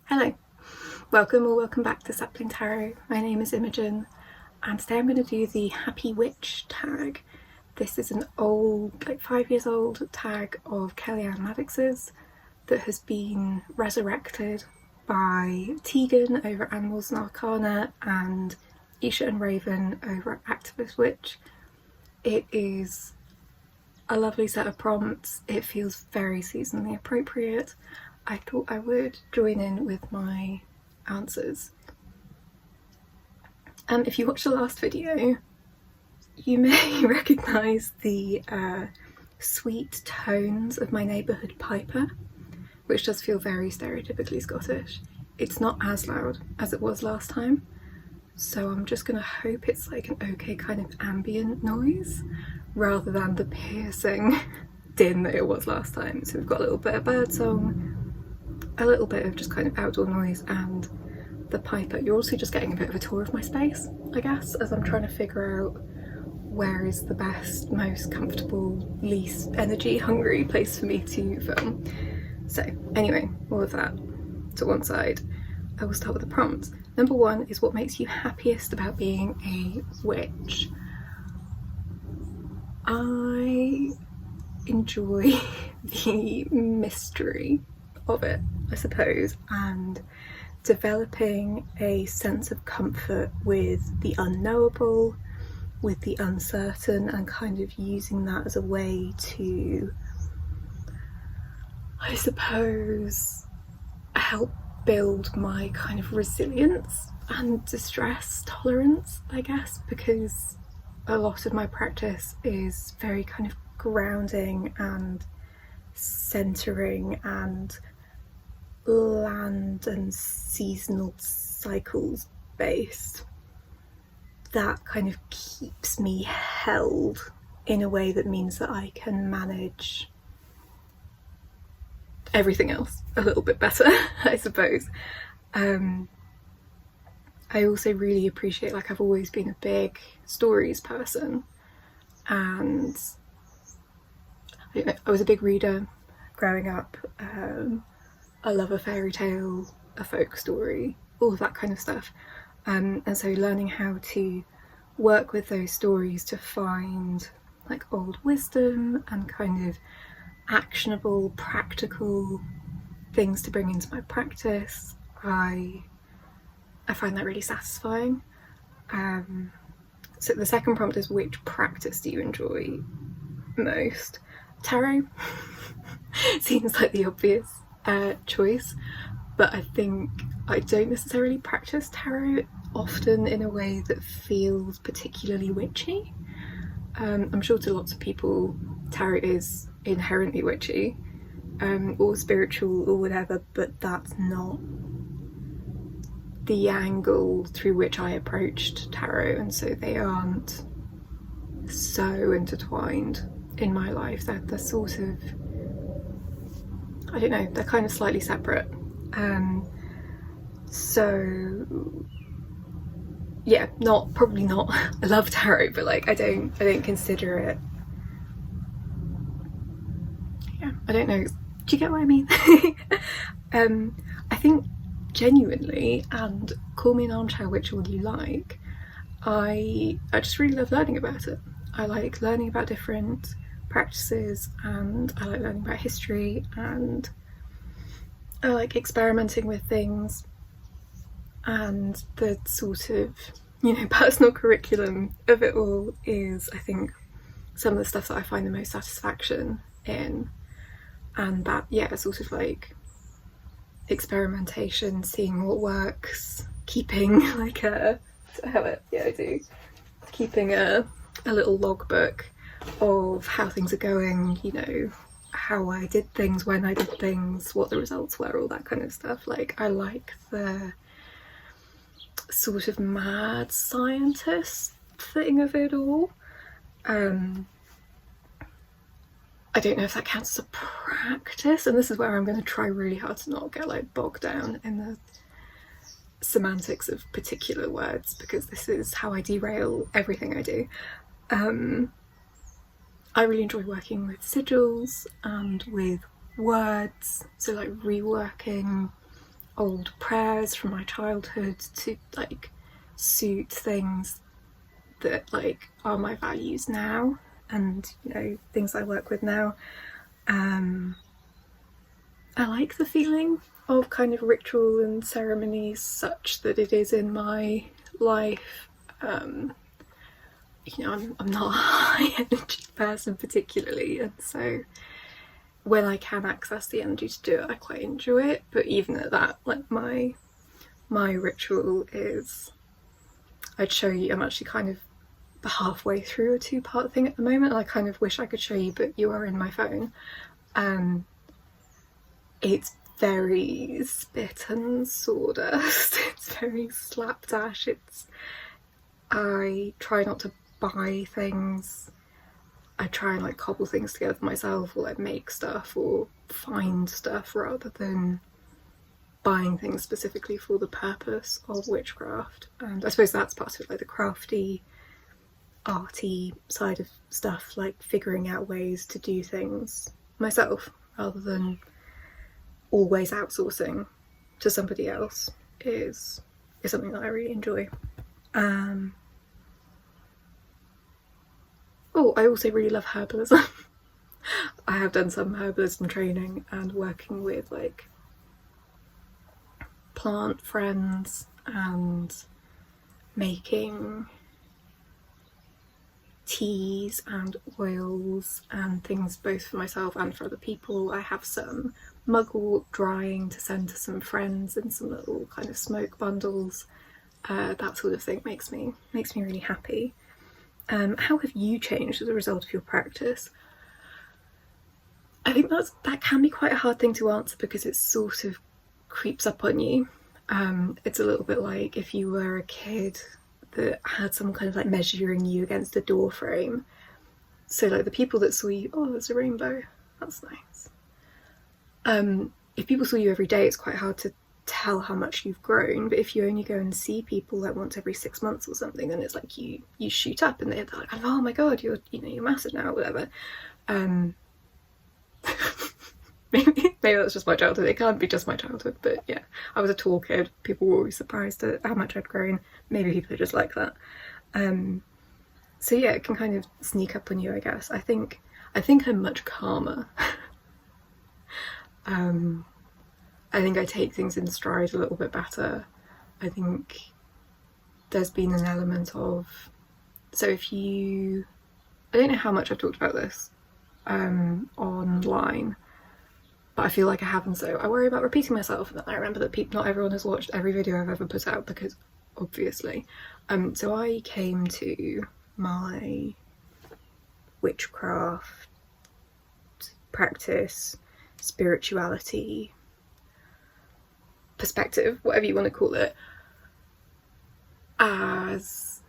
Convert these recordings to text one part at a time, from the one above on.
Hello, welcome back to Sapling Tarot. My name is Imogen and today I'm going to do the Happy Witch tag. This is an old, like 5 years old tag of Kellyanne Maddox's that has been resurrected by Tegan over Animals and Arcana and Isha and Raven over at Activist Witch. It is a lovely set of prompts. It feels very seasonally appropriate. I thought I would join in with my answers. If you watched the last video, you may recognise the sweet tones of my neighbourhood piper, which does feel very stereotypically Scottish. It's not as loud as it was last time, so I'm just going to hope it's like an okay kind of ambient noise rather than the piercing din that it was last time. So we've got a little bit of birdsong, a little bit of just kind of outdoor noise, and the piper. You're also just getting a bit of a tour of my space, I guess, as I'm trying to figure out where is the best, most comfortable, least energy hungry place for me to film. So anyway, all of that to one side, I will start with the prompts. Number one is, what makes you happiest about being a witch? I enjoy the mystery of it, I suppose, and developing a sense of comfort with the unknowable, with the uncertain, and kind of using that as a way to, I suppose, help build my kind of resilience and distress tolerance, I guess, because a lot of my practice is very kind of grounding and centering and land and seasonal cycles based. That kind of keeps me held in a way that means that I can manage everything else a little bit better, I suppose. I also really appreciate, like, I've always been a big stories person, and I was a big reader growing up. I love a fairy tale, a folk story, all of that kind of stuff. And so learning how to work with those stories to find like old wisdom and kind of actionable, practical things to bring into my practice, I find that really satisfying. So the second prompt is, which practice do you enjoy most? Tarot seems like the obvious choice, but I think I don't necessarily practice tarot often in a way that feels particularly witchy. I'm sure to lots of people tarot is inherently witchy, or spiritual or whatever, but that's not the angle through which I approached tarot, and so they aren't so intertwined in my life. They're sort of, I don't know, they're kind of slightly separate. So yeah, probably not I love tarot, but like I don't consider it, yeah, I don't know, do you get what I mean? I think genuinely, and call me an armchair witch all you like, I just really love learning about it. I like learning about different practices, and I like learning about history, and I like experimenting with things, and the sort of, personal curriculum of it all is, I think, some of the stuff that I find the most satisfaction in. And that, yeah, sort of like experimentation, seeing what works, keeping like keeping a little logbook of how things are going, how I did things, when I did things, what the results were, all that kind of stuff. Like, I like the sort of mad scientist thing of it all. I don't know if that counts as a practice, and this is where I'm going to try really hard to not get like bogged down in the semantics of particular words, because this is how I derail everything I do. I really enjoy working with sigils and with words, so like reworking old prayers from my childhood to like suit things that like are my values now, and you know, things I work with now. I like the feeling of kind of ritual and ceremony such that it is in my life. You know, I'm not a high energy person particularly, and so when I can access the energy to do it, I quite enjoy it. But even at that, like my ritual is, I'd show you, I'm actually kind of halfway through a 2-part thing at the moment, and I kind of wish I could show you, but you are in my phone. It's very spit and sawdust, it's very slapdash, I try not to buy things, I try and like cobble things together myself, or like make stuff or find stuff rather than buying things specifically for the purpose of witchcraft. And I suppose that's part of it, like the crafty, arty side of stuff, like figuring out ways to do things myself rather than always outsourcing to somebody else is something that I really enjoy. Oh, I also really love herbalism. I have done some herbalism training and working with like plant friends and making teas and oils and things both for myself and for other people. I have some mugwort drying to send to some friends in some little kind of smoke bundles. That sort of thing makes me really happy. How have you changed as a result of your practice? I think that can be quite a hard thing to answer because it sort of creeps up on you. It's a little bit like if you were a kid that had someone kind of like measuring you against a door frame. So like the people that saw you, oh, there's a rainbow, that's nice. If people saw you every day, it's quite hard to tell how much you've grown. But if you only go and see people like once every 6 months or something, then it's like you shoot up and they're like, oh my god, you're massive now, or whatever. Maybe that's just my childhood. It can't be just my childhood, but yeah, I was a tall kid. People were always surprised at how much I'd grown. Maybe people are just like that. So yeah, it can kind of sneak up on you, I guess. I think I'm much calmer. I think I take things in stride a little bit better. I think there's been an element of, so I don't know how much I've talked about this online, but I feel like I haven't, so I worry about repeating myself, and then I remember that not everyone has watched every video I've ever put out, because obviously. So I came to my witchcraft practice, spirituality, perspective, whatever you want to call it, as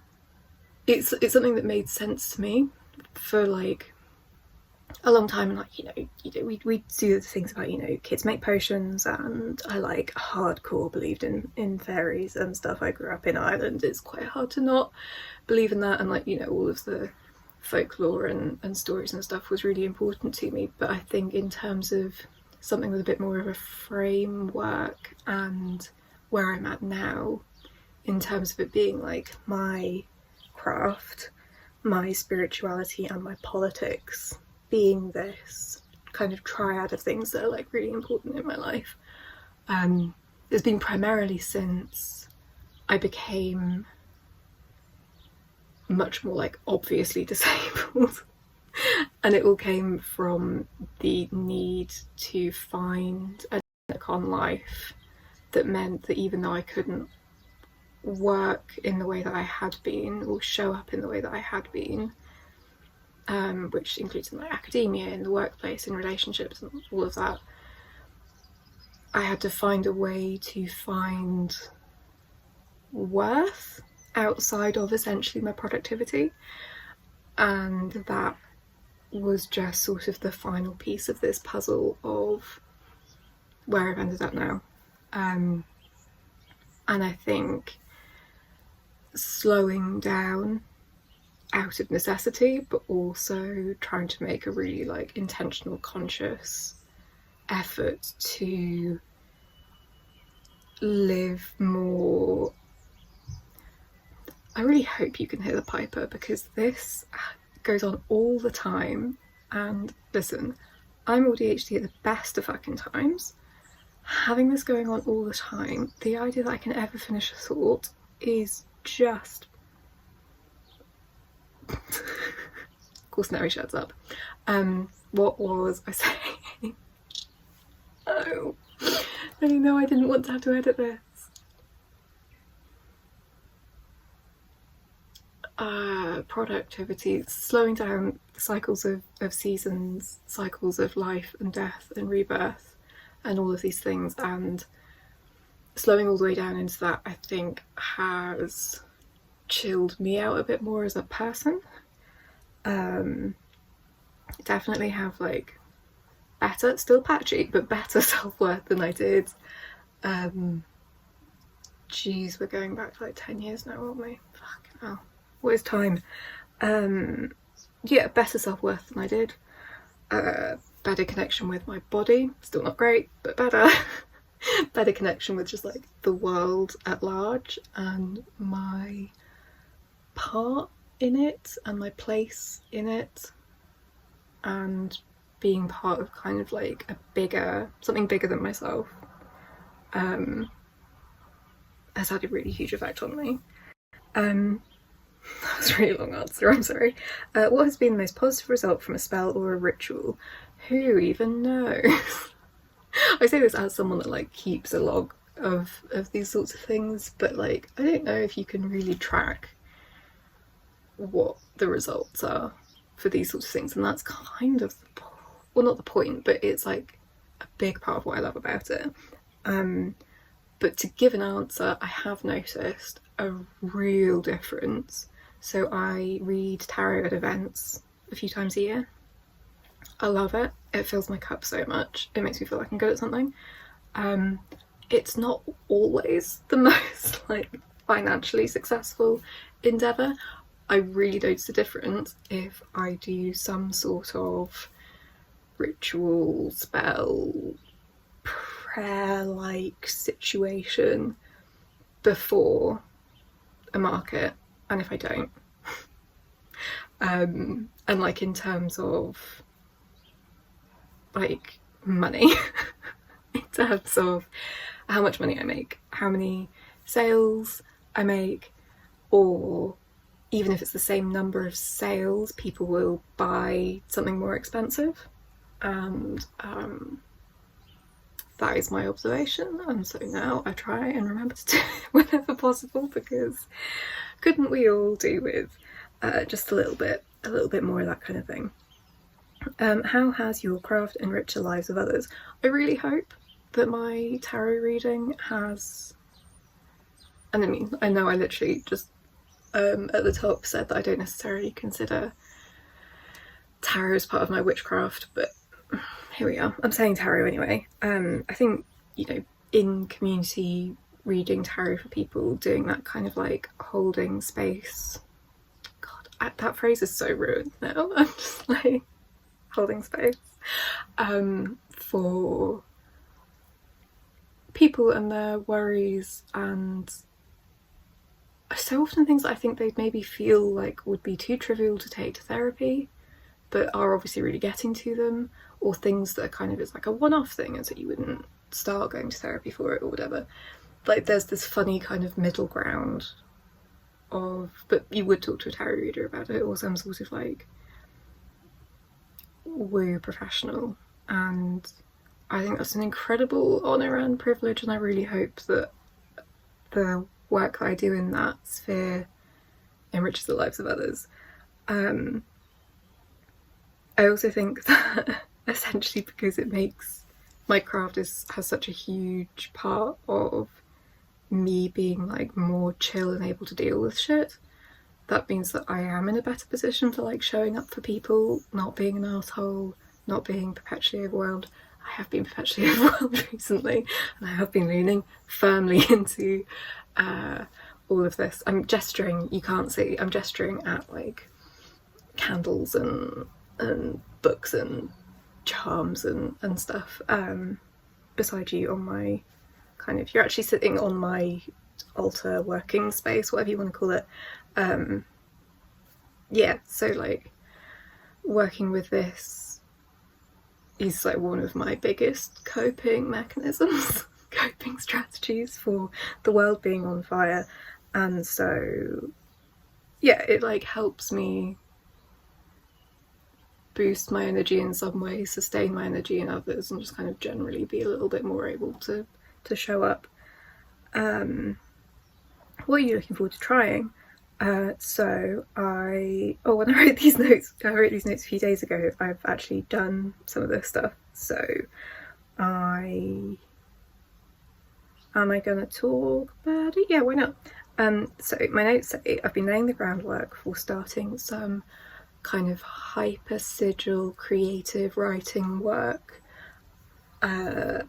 it's something that made sense to me for like a long time. And like we do the things about kids make potions, and I like hardcore believed in fairies and stuff. I grew up in Ireland, it's quite hard to not believe in that, and like all of the folklore and stories and stuff was really important to me. But I think in terms of something with a bit more of a framework, and where I'm at now in terms of it being like my craft, my spirituality and my politics being this kind of triad of things that are like really important in my life, it's been primarily since I became much more like obviously disabled. And it all came from the need to find a dynamic on life that meant that even though I couldn't work in the way that I had been, or show up in the way that I had been, which includes in like academia, in the workplace, in relationships and all of that, I had to find a way to find worth outside of essentially my productivity. And that was just sort of the final piece of this puzzle of where I've ended up now. And I think slowing down out of necessity, but also trying to make a really like intentional, conscious effort to live more. I really hope you can hear the piper, because this goes on all the time. And listen, I'm ADHD at the best of fucking times. Having this going on all the time, the idea that I can ever finish a thought is just... Of course now he shuts up. What was I saying? Oh, I know I didn't want to have to edit this. Productivity, slowing down cycles of seasons, cycles of life and death and rebirth and all of these things, and slowing all the way down into that, I think, has chilled me out a bit more as a person. Definitely have like better, still patchy, but better self-worth than I did. Geez, we're going back to like 10 years now, aren't we? Fucking hell. What is time? Yeah, better self-worth than I did. Better connection with my body, still not great, but better. Better connection with just like the world at large and my part in it and my place in it, and being part of kind of like a bigger, something bigger than myself, has had a really huge effect on me. That was a really long answer, I'm sorry. What has been the most positive result from a spell or a ritual? Who even knows? I say this as someone that like keeps a log of these sorts of things, but like I don't know if you can really track what the results are for these sorts of things, and that's kind of the, well, not the point, but it's like a big part of what I love about it. But to give an answer, I have noticed a real difference. So I read tarot at events a few times a year. I love it. It fills my cup so much. It makes me feel like I'm good at something. It's not always the most like financially successful endeavour. I really notice the difference if I do some sort of ritual, spell, prayer-like situation before a market, and if I don't. And like in terms of like money, in terms of how much money I make, how many sales I make, or even if it's the same number of sales, people will buy something more expensive. And that is my observation, and so now I try and remember to do it whenever possible, because couldn't we all do with just a little bit more of that kind of thing. How has your craft enriched the lives of others? I really hope that my tarot reading has, and I mean, I know I literally just at the top said that I don't necessarily consider tarot as part of my witchcraft, but here we are. I'm saying tarot anyway. I think, you know, in community reading tarot for people, doing that kind of like holding space. God, that phrase is so ruined now. I'm just like holding space for people and their worries, and so often things that I think they'd maybe feel like would be too trivial to take to therapy, but are obviously really getting to them, or things that are kind of, it's like a one-off thing, and so you wouldn't start going to therapy for it or whatever. Like there's this funny kind of middle ground of, but you would talk to a tarot reader about it, or some sort of like woo professional, and I think that's an incredible honour and privilege, and I really hope that the work that I do in that sphere enriches the lives of others. I also think that essentially because it makes my craft has such a huge part of me being like more chill and able to deal with shit, that means that I am in a better position for like showing up for people, not being an asshole, not being perpetually overwhelmed. I have been perpetually overwhelmed recently, and I have been leaning firmly into all of this. I'm gesturing, you can't see, I'm gesturing at like candles and books and charms and stuff beside you on my kind of, you're actually sitting on my altar working space, whatever you want to call it. Yeah, so like working with this is like one of my biggest coping mechanisms, coping strategies for the world being on fire. And so yeah, it like helps me boost my energy in some ways, sustain my energy in others, and just kind of generally be a little bit more able to show up. What are you looking forward to trying? So when I wrote these notes a few days ago. I've actually done some of this stuff. So am I gonna talk about it? Yeah, why not? So my notes say I've been laying the groundwork for starting some kind of hyper sigil creative writing work. I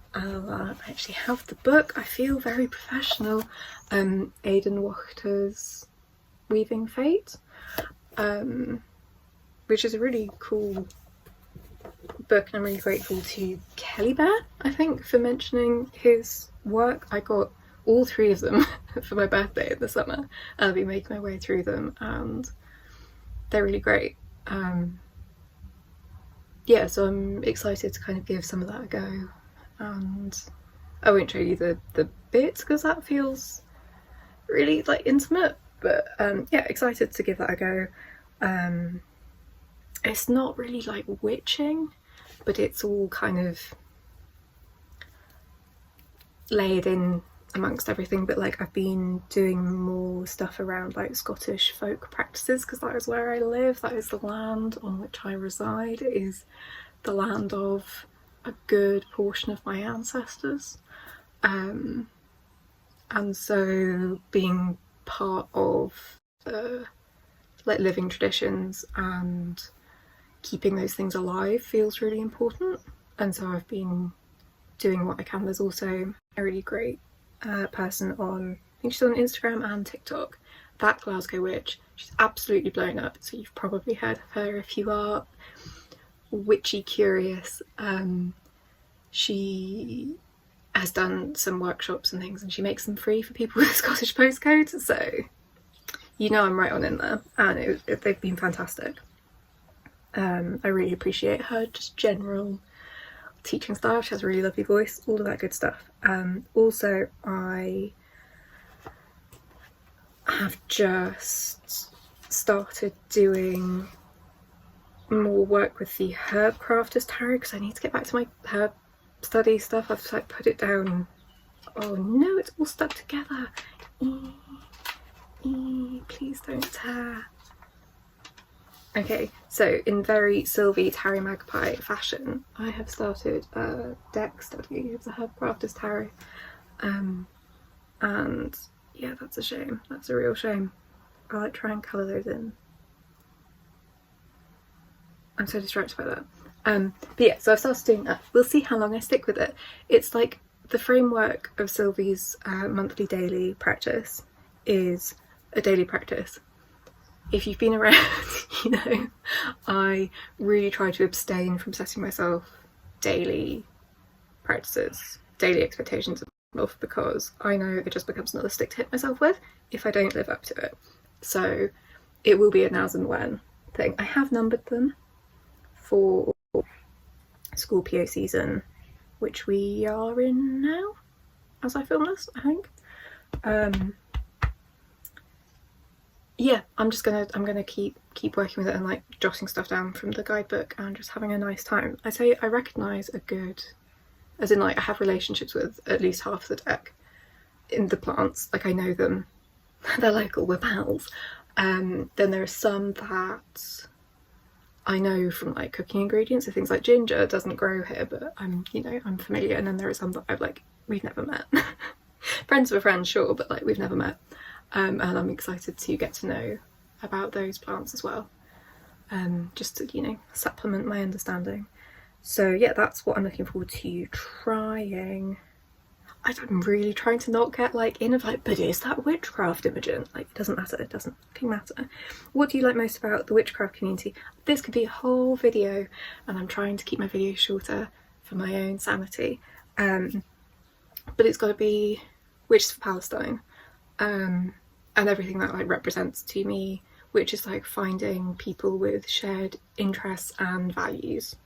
actually have the book. I feel very professional. Aidan Wachter's Weaving Fate, which is a really cool book, and I'm really grateful to Kelly Bear, I think, for mentioning his work. I got all 3 of them for my birthday in the summer. I'll be making my way through them, and they're really great. Yeah, so I'm excited to kind of give some of that a go, and I won't show you the bits because that feels really like intimate, but yeah, excited to give that a go. It's not really like witching, but it's all kind of layered in amongst everything. But like I've been doing more stuff around like Scottish folk practices because that is where I live. That is the land on which I reside. It is the land of a good portion of my ancestors, and so being part of like living traditions and keeping those things alive feels really important. And so I've been doing what I can. There's also a really great person on, I think she's on Instagram and TikTok, that Glasgow Witch. She's absolutely blown up, so you've probably heard of her if you are witchy curious. She has done some workshops and things, and she makes them free for people with Scottish postcodes, so you know I'm right on in there, and they've been fantastic. I really appreciate her just general teaching style. She has a really lovely voice, all of that good stuff. Also, I have just started doing more work with the Herb Crafters Tarot because I need to get back to my herb study stuff. I've like put it down. Oh no, it's all stuck together. Please don't tear. Okay, so in very Sylvie Tarot Magpie fashion, I have started a deck study of the Herb Crafters Tarot, and yeah, that's a shame. That's a real shame. I'll like try and colour those in. I'm so distracted by that. But yeah, so I've started doing that. We'll see how long I stick with it. It's like the framework of Sylvie's monthly daily practice is a daily practice. If you've been around, you know, I really try to abstain from setting myself daily practices, daily expectations of myself, because I know it just becomes another stick to hit myself with if I don't live up to it. So it will be a nows and when thing. I have numbered them for school PO season, which we are in now as I film this, I think. Yeah, I'm gonna keep working with it and like jotting stuff down from the guidebook and just having a nice time. I say I recognise a good, as in like I have relationships with at least half the deck in the plants, like I know them, they're like all my pals. Then there are some that I know from like cooking ingredients, so things like ginger doesn't grow here, but I'm familiar. And then there are some that we've never met. Friends of a friend, sure, but like we've never met. And I'm excited to get to know about those plants as well, just to, supplement my understanding. So yeah, that's what I'm looking forward to trying. I'm really trying to not get like in of like, but is that witchcraft, Imogen? Like, it doesn't matter, it doesn't fucking matter. What do you like most about the witchcraft community? This could be a whole video, and I'm trying to keep my videos shorter for my own sanity. but it's got to be Witches for Palestine, and everything that like represents to me, which is like finding people with shared interests and values.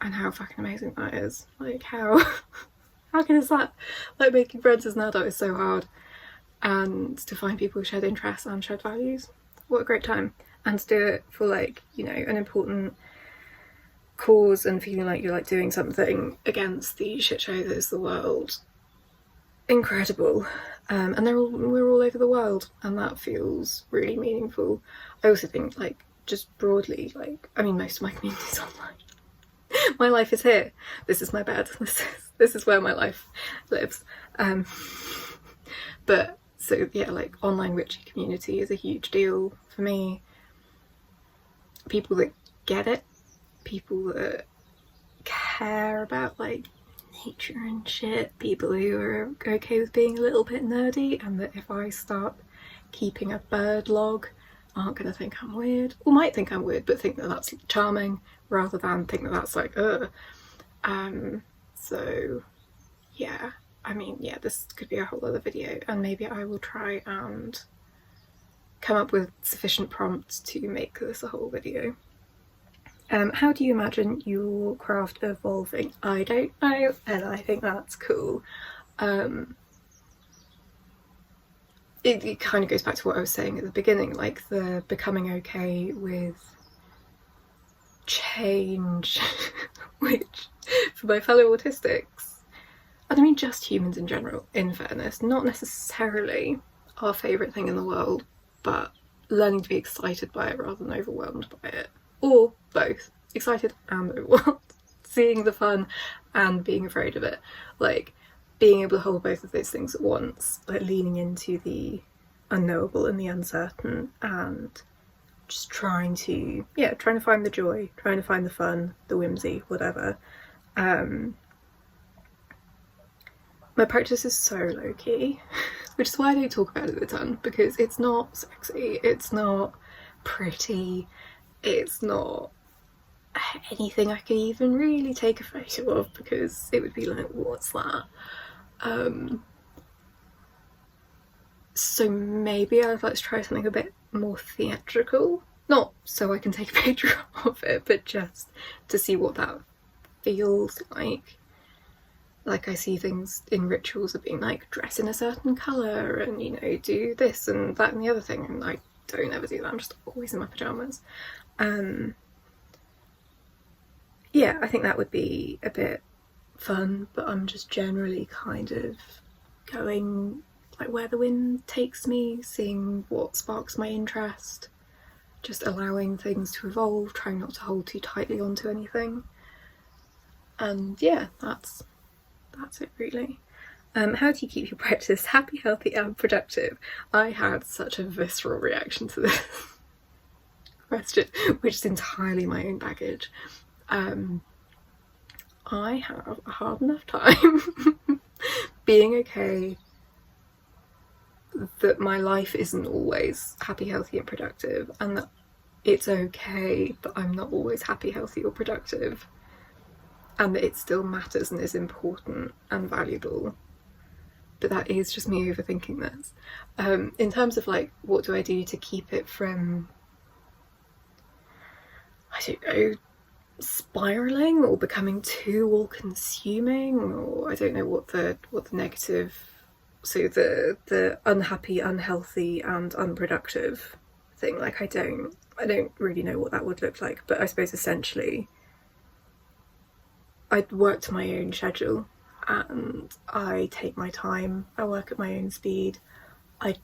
And how fucking amazing that is. Like how good is that? Like making friends as an adult is so hard, and to find people with shared interests and shared values, what a great time. And to do it for like, you know, an important cause and feeling like you're like doing something against the shit show that is the world. Incredible. And we're all over the world, and that feels really meaningful. I also think like just broadly, like, I mean, most of my community's online. My life is here. This is my bed. This is where my life lives. But so yeah, like online witchy community is a huge deal for me. People that get it, people that care about like nature and shit, people who are okay with being a little bit nerdy, and that if I start keeping a bird log aren't gonna think I'm weird, or might think I'm weird but think that that's charming rather than think that that's like so yeah, I mean, yeah, this could be a whole other video, and maybe I will try and come up with sufficient prompts to make this a whole video. How do you imagine your craft evolving? I don't know, and I think that's cool. It kind of goes back to what I was saying at the beginning, like the becoming okay with change, which for my fellow autistics, and I mean just humans in general, in fairness, not necessarily our favourite thing in the world, but learning to be excited by it rather than overwhelmed by it. Or both, excited and overwhelmed, seeing the fun and being afraid of it, like being able to hold both of those things at once, like leaning into the unknowable and the uncertain, and just trying to find the joy, trying to find the fun, the whimsy, whatever. My practice is so low-key, which is why I don't talk about it a ton, because it's not sexy, it's not pretty, it's not anything I could even really take a photo of, because it would be like, what's that? So maybe I'd like to try something a bit more theatrical, not so I can take a picture of it, but just to see what that feels like. Like I see things in rituals of being like, dress in a certain colour and, you know, do this and that and the other thing, and I don't ever do that, I'm just always in my pyjamas. Yeah, I think that would be a bit fun, but I'm just generally kind of going like where the wind takes me, seeing what sparks my interest, just allowing things to evolve, trying not to hold too tightly onto anything. And yeah, that's it really. How do you keep your practice happy, healthy and productive? I had such a visceral reaction to this question, which is entirely my own baggage. I have a hard enough time being okay that my life isn't always happy, healthy and productive, and that it's okay that I'm not always happy, healthy or productive, and that it still matters and is important and valuable. But that is just me overthinking this. In terms of like, what do I do to keep it from, I don't know, spiraling or becoming too all-consuming, or I don't know what the negative, so the unhappy, unhealthy and unproductive thing, like I don't really know what that would look like, but I suppose essentially I work to my own schedule and I take my time, I work at my own speed, I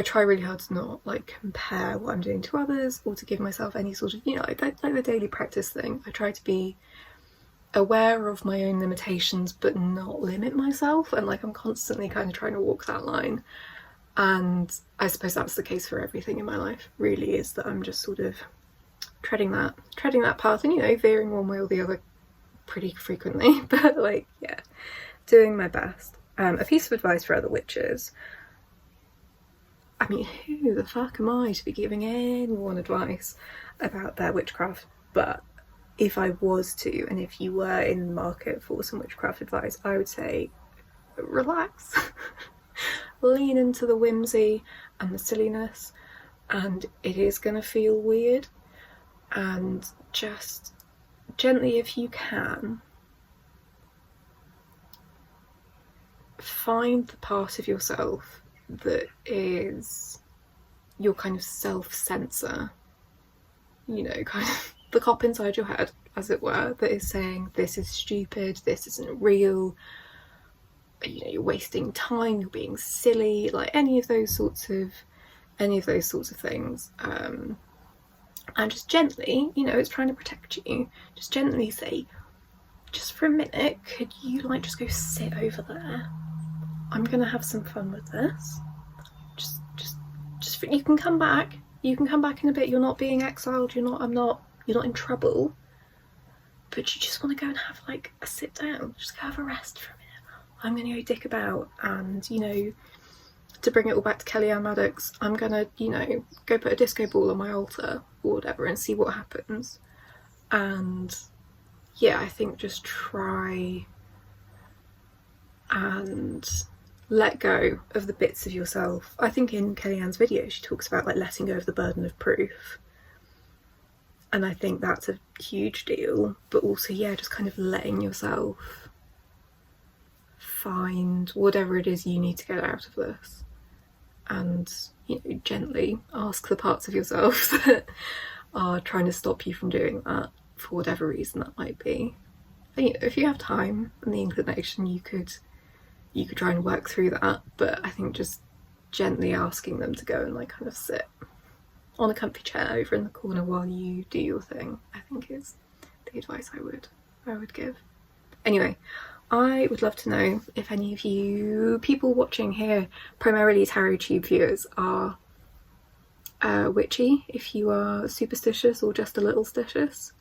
try really hard to not like compare what I'm doing to others or to give myself any sort of, you know, like the daily practice thing. I try to be aware of my own limitations but not limit myself, and like I'm constantly kind of trying to walk that line. And I suppose that's the case for everything in my life, really, is that I'm just sort of treading that path and, you know, veering one way or the other pretty frequently, but like, yeah, doing my best. A piece of advice for other witches. I mean, who the fuck am I to be giving anyone advice about their witchcraft? But if I was to, and if you were in the market for some witchcraft advice, I would say relax. Lean into the whimsy and the silliness, and it is going to feel weird, and just gently, if you can, find the part of yourself that is your kind of self-censor, you know, kind of the cop inside your head, as it were, that is saying this is stupid, this isn't real, you know, you're wasting time, you're being silly, like any of those sorts of things. And just gently, you know, it's trying to protect you, just gently say, just for a minute, could you like just go sit over there? I'm gonna have some fun with this. Just you can come back. You can come back in a bit. You're not being exiled. You're not in trouble. But you just want to go and have like a sit down. Just go have a rest for a minute. I'm gonna go dick about, and you know, to bring it all back to Kellyanne Maddox, I'm gonna, you know, go put a disco ball on my altar or whatever and see what happens. And yeah, I think just try and let go of the bits of yourself. I think in Kellyanne's video she talks about like letting go of the burden of proof, and I think that's a huge deal. But also, yeah, just kind of letting yourself find whatever it is you need to get out of this, and you know, gently ask the parts of yourself that are trying to stop you from doing that, for whatever reason that might be. And, you know, if you have time and the inclination, you could try and work through that, but I think just gently asking them to go and like kind of sit on a comfy chair over in the corner while you do your thing, I think is the advice I would give. Anyway, I would love to know if any of you people watching here, primarily tarot tube viewers, are witchy, if you are superstitious or just a little stitious,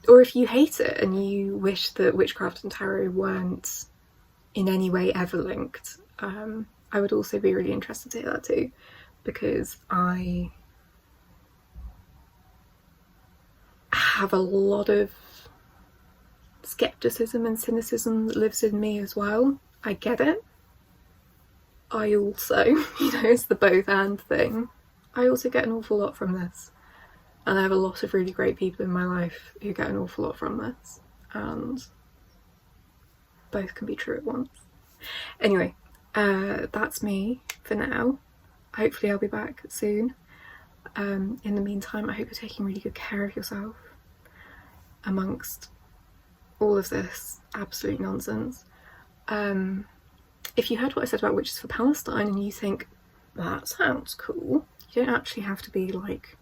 or if you hate it and you wish that witchcraft and tarot weren't in any way ever linked. I would also be really interested to hear that too, because I have a lot of skepticism and cynicism that lives in me as well. I get it. I also, you know, it's the both and thing. I also get an awful lot from this. And I have a lot of really great people in my life who get an awful lot from this. And both can be true at once. Anyway, that's me for now. Hopefully I'll be back soon. In the meantime, I hope you're taking really good care of yourself amongst all of this absolute nonsense. If you heard what I said about Witches for Palestine and you think, that sounds cool, you don't actually have to be like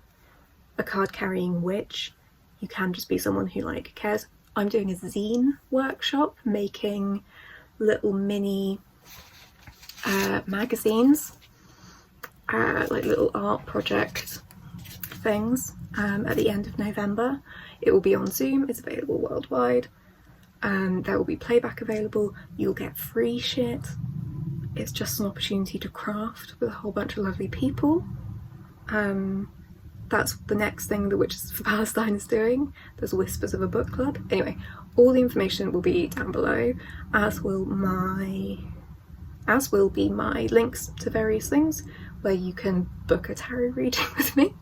a card-carrying witch. You can just be someone who like cares. I'm doing a zine workshop, making little mini magazines, like little art project things, at the end of November. It will be on Zoom, it's available worldwide. There will be playback available, you'll get free shit. It's just an opportunity to craft with a whole bunch of lovely people. That's the next thing the Witches for Palestine is doing. There's whispers of a book club. Anyway, all the information will be down below, as will be my links to various things where you can book a tarot reading with me.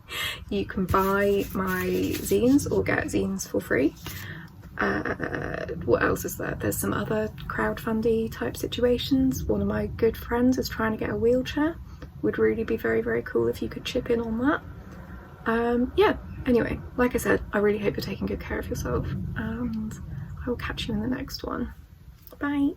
You can buy my zines or get zines for free. What else is there? There's some other crowdfundy type situations. One of my good friends is trying to get a wheelchair. Would really be very, very cool if you could chip in on that. Yeah, anyway, like I said, I really hope you're taking good care of yourself, and I will catch you in the next one. Bye!